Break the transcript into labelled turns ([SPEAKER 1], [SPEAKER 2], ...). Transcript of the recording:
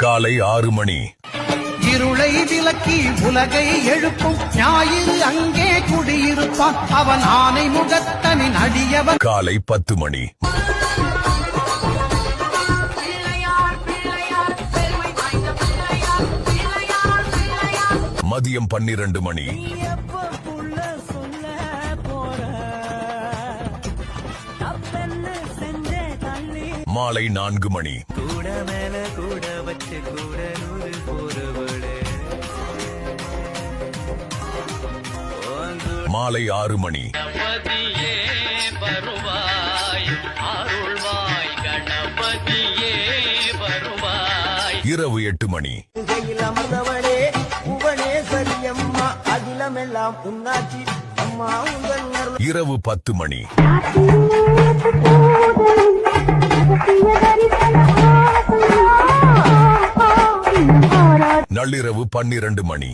[SPEAKER 1] காலை 6 மணி.
[SPEAKER 2] இருளை விலக்கி உலகை எழுப்பும் ஞாயிறு அங்கே குடியிருப்பான் அவன் ஆனை முகத்தனின் அடியவன்.
[SPEAKER 1] காலை 10 மணி. மதியம் 12 மணி. மாலை 4 மணி. மாலை 6 மணி. இரவு 8 மணி. இரவு 10 மணி. நள்ளிரவு 12 மணி.